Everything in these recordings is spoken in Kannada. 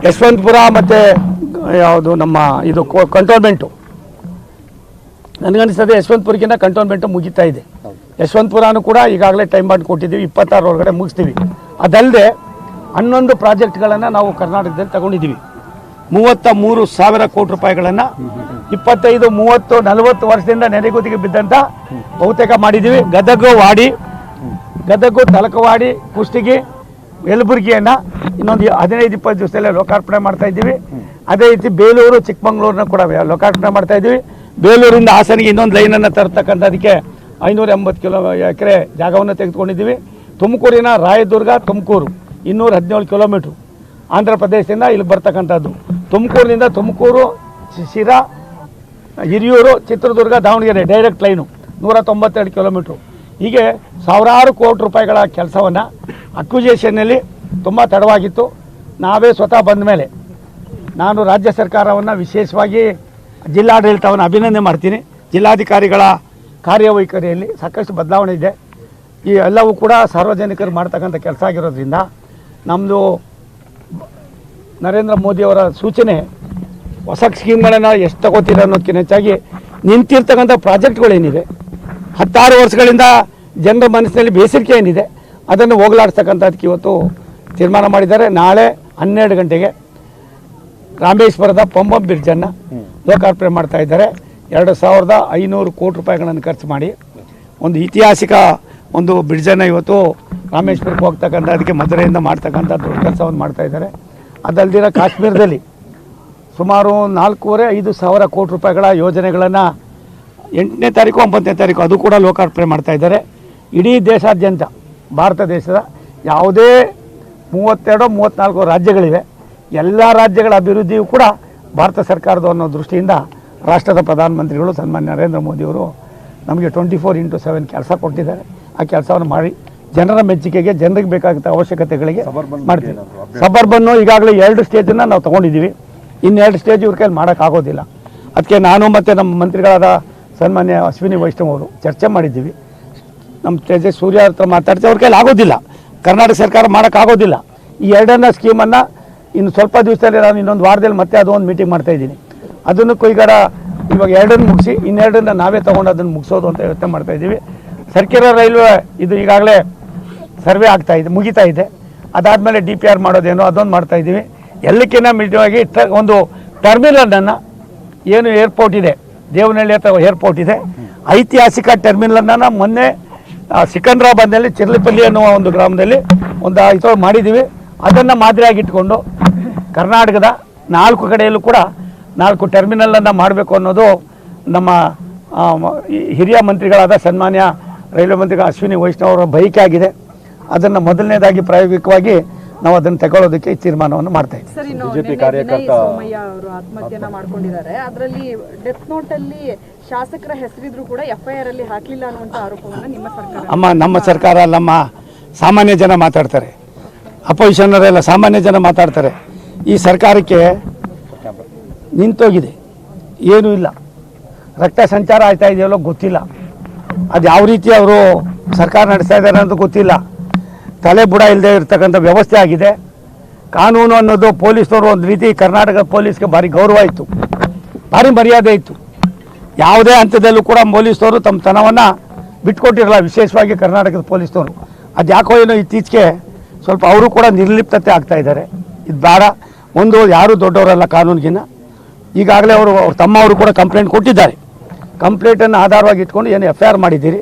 ಯಶವಂತಪುರ ಮತ್ತು ಯಾವುದು ನಮ್ಮ ಇದು ಕಂಟೋನ್ಮೆಂಟು ನನಗನ್ನಿಸ್ತದೆ ಯಶವಂತಪುರಕ್ಕಿಂತ ಕಂಟೋನ್ಮೆಂಟು ಮುಗಿತಾ ಇದೆ. ಯಶವಂತಪುರನೂ ಕೂಡ ಈಗಾಗಲೇ ಟೈಮ್ ಮಾಡಿ ಕೊಟ್ಟಿದ್ದೀವಿ, 26 ಒಳಗಡೆ ಮುಗಿಸ್ತೀವಿ. ಅದಲ್ಲದೆ 11 ಪ್ರಾಜೆಕ್ಟ್ಗಳನ್ನು ನಾವು ಕರ್ನಾಟಕದಲ್ಲಿ ತಗೊಂಡಿದ್ದೀವಿ. 33,000 ಕೋಟಿ ರೂಪಾಯಿಗಳನ್ನು 25, 30, 40 ವರ್ಷದಿಂದ ನೆನೆಗುದಿಗೆ ಬಿದ್ದಂಥ ಬಹುತೇಕ ಮಾಡಿದ್ದೀವಿ. ಗದಗು, ತಲಕವಾಡಿ, ಕುಷ್ಟಗಿ, ಯಲಬುರ್ಗಿಯನ್ನು ಇನ್ನೊಂದು 15-20 ದಿವಸದಲ್ಲೇ ಲೋಕಾರ್ಪಣೆ ಮಾಡ್ತಾ ಇದ್ದೀವಿ. ಅದೇ ರೀತಿ ಬೇಲೂರು, ಚಿಕ್ಕಮಗಳೂರನ್ನ ಕೂಡ ಲೋಕಾರ್ಪಣೆ ಮಾಡ್ತಾ ಇದ್ದೀವಿ. ಬೇಲೂರಿಂದ ಹಾಸನಿಗೆ ಇನ್ನೊಂದು ಲೈನನ್ನು ತರ್ತಕ್ಕಂಥದಕ್ಕೆ 580 ಎಕರೆ ಜಾಗವನ್ನು ತೆಗೆದುಕೊಂಡಿದ್ದೀವಿ. ತುಮಕೂರಿನ ರಾಯದುರ್ಗ, ತುಮಕೂರು 217 ಕಿಲೋಮೀಟ್ರು ಆಂಧ್ರ ಪ್ರದೇಶದಿಂದ ಇಲ್ಲಿ ಬರ್ತಕ್ಕಂಥದ್ದು. ತುಮಕೂರಿನಿಂದ Tumakuru, Sira, Hiriyur, Chitradurga, Davanagere direct line 192 kilometre. ಹೀಗೆ ಸಾವಿರಾರು ಕೋಟಿ ರೂಪಾಯಿಗಳ ಕೆಲಸವನ್ನು ಅಕ್ವಿಜೇಷನ್ನಲ್ಲಿ ತುಂಬ ತಡವಾಗಿತ್ತು. ನಾವೇ ಸ್ವತಃ ಬಂದ ಮೇಲೆ ನಾನು ರಾಜ್ಯ ಸರ್ಕಾರವನ್ನು ವಿಶೇಷವಾಗಿ ಜಿಲ್ಲಾಡಳಿತವನ್ನು ಅಭಿನಂದನೆ ಮಾಡ್ತೀನಿ. ಜಿಲ್ಲಾಧಿಕಾರಿಗಳ ಕಾರ್ಯವೈಖರಿಯಲ್ಲಿ ಸಾಕಷ್ಟು ಬದಲಾವಣೆ ಇದೆ. ಈ ಎಲ್ಲವೂ ಕೂಡ ಸಾರ್ವಜನಿಕರು ಮಾಡ್ತಕ್ಕಂಥ ಕೆಲಸ ಆಗಿರೋದ್ರಿಂದ ನಮ್ಮದು ನರೇಂದ್ರ ಮೋದಿಯವರ ಸೂಚನೆ ಹೊಸ ಸ್ಕೀಮ್ಗಳನ್ನು ಎಷ್ಟು ತಗೋತೀರ ಅನ್ನೋದಕ್ಕಿಂತ ಹೆಚ್ಚಾಗಿ ನಿಂತಿರ್ತಕ್ಕಂಥ ಪ್ರಾಜೆಕ್ಟ್ಗಳೇನಿದೆ 16 ವರ್ಷಗಳಿಂದ ಜನರ ಮನಸ್ಸಿನಲ್ಲಿ ಬೇಸರಿಕೆ ಏನಿದೆ ಅದನ್ನು ಹೋಗಲಾಡಿಸ್ತಕ್ಕಂಥದ್ದಕ್ಕೆ ಇವತ್ತು ತೀರ್ಮಾನ ಮಾಡಿದ್ದಾರೆ. ನಾಳೆ 12 ಗಂಟೆಗೆ ರಾಮೇಶ್ವರದ ಪಂಬಂ ಬ್ರಿಡ್ಜನ್ನು ಲೋಕಾರ್ಪಣೆ ಮಾಡ್ತಾ ಇದ್ದಾರೆ. 2,500 ಕೋಟಿ ರೂಪಾಯಿಗಳನ್ನು ಖರ್ಚು ಮಾಡಿ ಒಂದು ಐತಿಹಾಸಿಕ ಒಂದು ಬ್ರಿಡ್ಜನ್ನು ಇವತ್ತು ರಾಮೇಶ್ವರಕ್ಕೆ ಹೋಗ್ತಕ್ಕಂಥ ಅದಕ್ಕೆ ಮಧುರೆಯಿಂದ ಮಾಡ್ತಕ್ಕಂಥ ದೊಡ್ಡ ಕೆಲಸವನ್ನು ಮಾಡ್ತಾ ಇದ್ದಾರೆ. ಅದಲ್ದಿರ ಕಾಶ್ಮೀರದಲ್ಲಿ ಸುಮಾರು 4,500 ಸಾವಿರ ಕೋಟಿ ರೂಪಾಯಿಗಳ ಯೋಜನೆಗಳನ್ನು 8ನೇ ತಾರೀಕು 9ನೇ ತಾರೀಕು ಅದು ಕೂಡ ಲೋಕಾರ್ಪಣೆ ಮಾಡ್ತಾ ಇದ್ದಾರೆ. ಇಡೀ ದೇಶಾದ್ಯಂತ ಭಾರತ ದೇಶದ ಯಾವುದೇ 32-34 ರಾಜ್ಯಗಳಿವೆ. ಎಲ್ಲ ರಾಜ್ಯಗಳ ಅಭಿವೃದ್ಧಿಯೂ ಕೂಡ ಭಾರತ ಸರ್ಕಾರದ ಅನ್ನೋ ದೃಷ್ಟಿಯಿಂದ ರಾಷ್ಟ್ರದ ಪ್ರಧಾನಮಂತ್ರಿಗಳು ಸನ್ಮಾನ್ಯ ನರೇಂದ್ರ ಮೋದಿಯವರು ನಮಗೆ 24x7 ಕೆಲಸ ಕೊಟ್ಟಿದ್ದಾರೆ. ಆ ಕೆಲಸವನ್ನು ಮಾಡಿ ಜನರ ಮೆಚ್ಚುಗೆಗೆ, ಜನರಿಗೆ ಬೇಕಾದಂಥ ಅವಶ್ಯಕತೆಗಳಿಗೆ ಮಾಡ್ತೀವಿ. ಸಬರ್ಬನ್ನು ಈಗಾಗಲೇ 2 ಸ್ಟೇಜನ್ನು ನಾವು ತೊಗೊಂಡಿದ್ದೀವಿ. ಇನ್ನು 2 ಸ್ಟೇಜ್ ಇವ್ರ ಕೈಲಿ ಮಾಡೋಕ್ಕಾಗೋದಿಲ್ಲ. ಅದಕ್ಕೆ ನಾನು ಮತ್ತು ನಮ್ಮ ಮಂತ್ರಿಗಳಾದ ಸನ್ಮಾನ್ಯ ಅಶ್ವಿನಿ ವೈಷ್ಣವ್ ಅವರು ಚರ್ಚೆ ಮಾಡಿದ್ದೀವಿ. ನಮ್ಮ ತೇಜಸ್ ಸೂರ್ಯ ಹತ್ರ ಮಾತಾಡ್ತೀವಿ. ಅವ್ರ ಕೈಲಿ ಆಗೋದಿಲ್ಲ, ಕರ್ನಾಟಕ ಸರ್ಕಾರ ಮಾಡೋಕ್ಕಾಗೋದಿಲ್ಲ. ಈ 2ನೇ ಸ್ಕೀಮನ್ನು ಇನ್ನು ಸ್ವಲ್ಪ ದಿವಸದಲ್ಲಿ ನಾನು ಇನ್ನೊಂದು ವಾರದಲ್ಲಿ ಮತ್ತೆ ಅದೊಂದು ಮೀಟಿಂಗ್ ಮಾಡ್ತಾಯಿದ್ದೀನಿ. ಅದನ್ನು ಕೊಯ್ಗಾರ ಇವಾಗ 2 ಮುಗಿಸಿ ಇನ್ನೆರಡನ್ನು ನಾವೇ ತೊಗೊಂಡು ಅದನ್ನು ಮುಗಿಸೋದು ಅಂತ ಯೋಚನೆ ಮಾಡ್ತಾಯಿದ್ದೀವಿ. ಸರ್ಕ್ಯುಲರ್ ರೈಲ್ವೆ ಇದು ಈಗಾಗಲೇ ಸರ್ವೆ ಆಗ್ತಾಯಿದೆ, ಮುಗಿತಾ ಇದೆ. ಅದಾದಮೇಲೆ DPR ಮಾಡೋದೇನೋ ಅದೊಂದು ಮಾಡ್ತಾಯಿದ್ದೀವಿ. ಎಲ್ಲಕ್ಕಿಂತ ಮಿತವಾಗಿ ಒಂದು ಟರ್ಮಿನಲನ್ನು ಏನು ಏರ್ಪೋರ್ಟ್ ಇದೆ, ದೇವನಹಳ್ಳಿ ಹತ್ರ ಏರ್ಪೋರ್ಟ್ ಇದೆ, ಐತಿಹಾಸಿಕ ಟರ್ಮಿನಲನ್ನು ಮೊನ್ನೆ ಸಿಕಂದ್ರಾಬಾದ್ನಲ್ಲಿ ಚಿರ್ಲಿಪಲ್ಲಿ ಅನ್ನುವ ಒಂದು ಗ್ರಾಮದಲ್ಲಿ ಒಂದು ಇದು ಮಾಡಿದ್ದೀವಿ. ಅದನ್ನು ಮಾದರಿಯಾಗಿಟ್ಕೊಂಡು ಕರ್ನಾಟಕದ 4 ಕಡೆಯಲ್ಲೂ ಕೂಡ 4 ಟರ್ಮಿನಲನ್ನು ಮಾಡಬೇಕು ಅನ್ನೋದು ನಮ್ಮ ಹಿರಿಯ ಮಂತ್ರಿಗಳಾದ ಸನ್ಮಾನ್ಯ ರೈಲ್ವೆ ಮಂತ್ರಿಗಳ ಅಶ್ವಿನಿ ವೈಷ್ಣವ್ ಅವರ ಬಯಕೆ ಆಗಿದೆ. ಅದನ್ನು ಮೊದಲನೇದಾಗಿ ಪ್ರಾಯೋಗಿಕವಾಗಿ ನಾವು ಅದನ್ನು ತಗೊಳ್ಳೋದಕ್ಕೆ ತೀರ್ಮಾನವನ್ನು ಮಾಡ್ತಾ ಇದ್ದೀವಿ. ಬಿಜೆಪಿ ಕಾರ್ಯಕರ್ತ ಸೋಮಯ್ಯ ಅವರು ಆತ್ಮಹತ್ಯೆಯನ್ನ ಮಾಡ್ಕೊಂಡಿದ್ದಾರೆ. ಅದರಲ್ಲಿ ಡೆತ್ ನೋಟ್ ಅಲ್ಲಿ ಶಾಸಕರ ಹೆಸರಿದ್ರು ಕೂಡ FIR ಅಲ್ಲಿ ಹಾಕಲಿಲ್ಲ ಅನ್ನುವಂತ ಆರೋಪವನ್ನ ನಮ್ಮ ಸರ್ಕಾರ ನಮ್ಮ ಸಾಮಾನ್ಯ ಜನ ಮಾತಾಡ್ತಾರೆ, ಅಪೋಸಿಷನ್ನರೆಲ್ಲ ಸಾಮಾನ್ಯ ಜನ ಮಾತಾಡ್ತಾರೆ. ಈ ಸರ್ಕಾರಕ್ಕೆ ನಿಂತೋಗಿದೆ, ಏನೂ ಇಲ್ಲ, ರಕ್ತ ಸಂಚಾರ ಆಯ್ತಾ ಇದೆಯಲ್ಲೋ ಗೊತ್ತಿಲ್ಲ, ಅದು ಯಾವ ರೀತಿ ಅವರು ಸರ್ಕಾರ ನಡೆಸ್ತಾ ಇದ್ದಾರೆ ಅಂತ ಗೊತ್ತಿಲ್ಲ. ತಲೆ ಬುಡ ಇಲ್ಲದೆ ಇರ್ತಕ್ಕಂಥ ವ್ಯವಸ್ಥೆ ಆಗಿದೆ. ಕಾನೂನು ಅನ್ನೋದು ಪೊಲೀಸ್ನವರು ಒಂದು ರೀತಿ ಕರ್ನಾಟಕ ಪೊಲೀಸ್ಗೆ ಭಾರಿ ಗೌರವ ಇತ್ತು, ಭಾರಿ ಮರ್ಯಾದೆ ಇತ್ತು. ಯಾವುದೇ ಹಂತದಲ್ಲೂ ಕೂಡ ಪೊಲೀಸ್ನವರು ತಮ್ಮ ತನವನ್ನು ಬಿಟ್ಕೊಟ್ಟಿರಲ್ಲ, ವಿಶೇಷವಾಗಿ ಕರ್ನಾಟಕದ ಪೊಲೀಸ್ನವರು. ಅದು ಯಾಕೋ ಏನೋ ಇತ್ತೀಚೆಗೆ ಸ್ವಲ್ಪ ಅವರು ಕೂಡ ನಿರ್ಲಿಪ್ತತೆ ಆಗ್ತಾ ಇದ್ದಾರೆ. ಇದು ಬೇಡ. ಒಂದು ಯಾರೂ ದೊಡ್ಡವರಲ್ಲ ಕಾನೂನಿಗಿನ್ನ. ಈಗಾಗಲೇ ಅವ್ರ ತಮ್ಮವರು ಕೂಡ ಕಂಪ್ಲೇಂಟ್ ಕೊಟ್ಟಿದ್ದಾರೆ. ಕಂಪ್ಲೇಂಟನ್ನು ಆಧಾರವಾಗಿ ಇಟ್ಕೊಂಡು ಏನು FIR ಮಾಡಿದ್ದೀರಿ,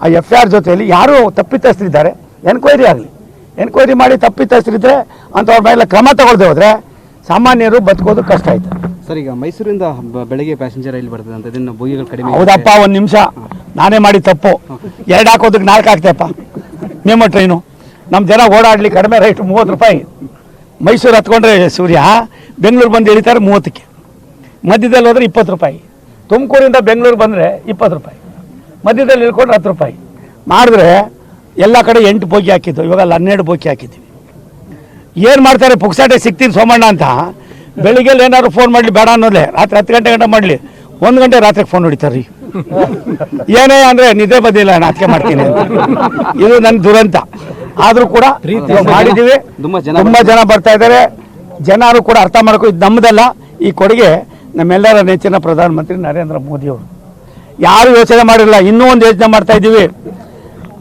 ಆ FIR ಜೊತೆಯಲ್ಲಿ ಯಾರು ತಪ್ಪಿತಸ್ಥರಿದ್ದಾರೆ ಎನ್ಕ್ವೈರಿ ಆಗಲಿ, ಎನ್ಕ್ವೈರಿ ಮಾಡಿ ತಪ್ಪಿತಸ್ಥರಿದ್ದರೆ ಅಂಥವ್ರ ಮೇಲೆ ಕ್ರಮ ತಗೊಳ್ದೆ ಹೋದರೆ ಸಾಮಾನ್ಯರು ಬದುಕೋದು ಕಷ್ಟ ಆಯ್ತು. ಸರ್, ಈಗ ಮೈಸೂರಿಂದ ಬೆಳಗ್ಗೆ ಪ್ಯಾಸೆಂಜರ್ ರೈಲು ಬರ್ತದೆ ಅಂತ ಇದನ್ನು ಬೋಗಿಗಳು ಕಡಿಮೆ. ಹೌದಪ್ಪ, ಒಂದು ನಿಮಿಷ, ನಾನೇ ಮಾಡಿ ತಪ್ಪು. 2 ಹಾಕೋದಕ್ಕೆ 4 ಹಾಕ್ತೆಪ್ಪ. ಮೆಮೊ ಟ್ರೈನು ನಮ್ಮ ಜನ ಓಡಾಡಲಿ, ಕಡಿಮೆ ರೈಟು 30 ರೂಪಾಯಿ. ಮೈಸೂರು ಹತ್ಕೊಂಡ್ರೆ ಸೂರ್ಯ ಬೆಂಗಳೂರು ಬಂದು ಇಳಿತಾರೆ 30ಕ್ಕೆ, ಮಧ್ಯದಲ್ಲಿ ಹೋದರೆ 20 ರೂಪಾಯಿ. ತುಮಕೂರಿಂದ ಬೆಂಗಳೂರು ಬಂದರೆ 20 ರೂಪಾಯಿ, ಮಧ್ಯದಲ್ಲಿ ಇಳ್ಕೊಂಡ್ರೆ 10 ರೂಪಾಯಿ ಮಾಡಿದ್ರೆ ಎಲ್ಲ ಕಡೆ 8 ಬೋಗಿ ಹಾಕಿದ್ದು, ಇವಾಗ 12 ಬೋಗಿ ಹಾಕಿದ್ದೀವಿ. ಏನು ಮಾಡ್ತಾರೆ, ಪುಕ್ಸಾಟೆ ಸಿಗ್ತೀನಿ ಸೋಮಣ್ಣ ಅಂತ ಬೆಳಿಗ್ಗೆ ಏನಾದ್ರು ಫೋನ್ ಮಾಡಲಿ, ಬೇಡ ಅನ್ನೋದೇ ರಾತ್ರಿ 10 ಗಂಟೆ ಮಾಡಲಿ, 1 ಗಂಟೆ ರಾತ್ರಿಗೆ ಫೋನ್ ಹೊಡಿತಾರೆ ರೀ. ಏನೇ ಅಂದರೆ ನಿದ್ದೆ ಬಂದಿಲ್ಲ, ನಾಚಿಕೆ ಮಾಡ್ತೀನಿ. ಇದು ನನ್ನ ದುರಂತ. ಆದರೂ ಕೂಡ ಇವಾಗ ಮಾಡಿದ್ದೀವಿ. ತುಂಬ ಜನ ಬರ್ತಾ ಇದ್ದಾರೆ. ಜನರು ಕೂಡ ಅರ್ಥ ಮಾಡ್ಕೊ, ಇದು ನಮ್ಮದಲ್ಲ. ಈ ಕೊಡುಗೆ ನಮ್ಮೆಲ್ಲರ ನೆಚ್ಚಿನ ಪ್ರಧಾನಮಂತ್ರಿ ನರೇಂದ್ರ ಮೋದಿಯವರು. ಯಾರು ಯೋಚನೆ ಮಾಡಿರಲ್ಲ. ಇನ್ನೂ ಒಂದು ಯೋಚನೆ ಮಾಡ್ತಾ ಇದ್ದೀವಿ,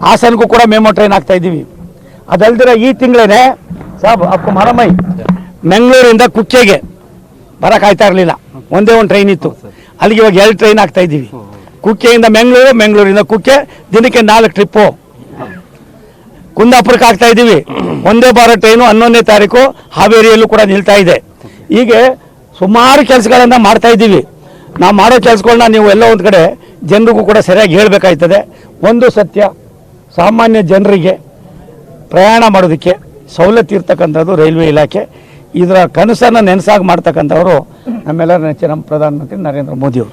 ಹಾಸನಕ್ಕೂ ಕೂಡ ಮೆಮೊ ಟ್ರೈನ್ ಆಗ್ತಾ ಇದ್ದೀವಿ. ಅದಲ್ದಿರ ಈ ತಿಂಗಳೇ ಸಾಬ್ ಅಪ್ಪು ಮರಮೈ ಬೆಂಗಳೂರಿಂದ ಕುಕ್ಕೆಗೆ ಬರೋಕ್ಕಾಗ್ತಾ ಇರಲಿಲ್ಲ. ಒಂದೇ ಒಂದು ಟ್ರೈನ್ ಇತ್ತು. ಅಲ್ಲಿಗೆ ಇವಾಗ 2 ಟ್ರೈನ್ ಆಗ್ತಾ ಇದ್ದೀವಿ. ಕುಕ್ಕೆಯಿಂದ ಬೆಂಗಳೂರು, ಬೆಂಗಳೂರಿಂದ ಕುಕ್ಕೆ, ದಿನಕ್ಕೆ 4 ಟ್ರಿಪ್ಪು. ಕುಂದಾಪುರಕ್ಕೆ ಆಗ್ತಾ ಇದ್ದೀವಿ. ಒಂದೇ ಭಾರತ್ ಟ್ರೈನು 11ನೇ ತಾರೀಕು ಹಾವೇರಿಯಲ್ಲೂ ಕೂಡ ನಿಲ್ತಾ ಇದೆ. ಹೀಗೆ ಸುಮಾರು ಕೆಲಸಗಳನ್ನು ಮಾಡ್ತಾ ಇದ್ದೀವಿ. ನಾವು ಮಾಡೋ ಕೆಲಸಗಳನ್ನ ನೀವು ಎಲ್ಲ ಒಂದು ಕಡೆ ಜನರಿಗೂ ಕೂಡ ಸರಿಯಾಗಿ ಹೇಳಬೇಕಾಯ್ತದೆ. ಒಂದು ಸತ್ಯ, ಸಾಮಾನ್ಯ ಜನರಿಗೆ ಪ್ರಯಾಣ ಮಾಡೋದಕ್ಕೆ ಸವಲತ್ತು ಇರ್ತಕ್ಕಂಥದ್ದು ರೈಲ್ವೆ ಇಲಾಖೆ. ಇದರ ಕನಸನ್ನು ನೆನಸಾಗಿ ಮಾಡ್ತಕ್ಕಂಥವರು ನಮ್ಮೆಲ್ಲರ ನೆಚ್ಚಿನ ಪ್ರಧಾನಮಂತ್ರಿ ನರೇಂದ್ರ ಮೋದಿಯವರು.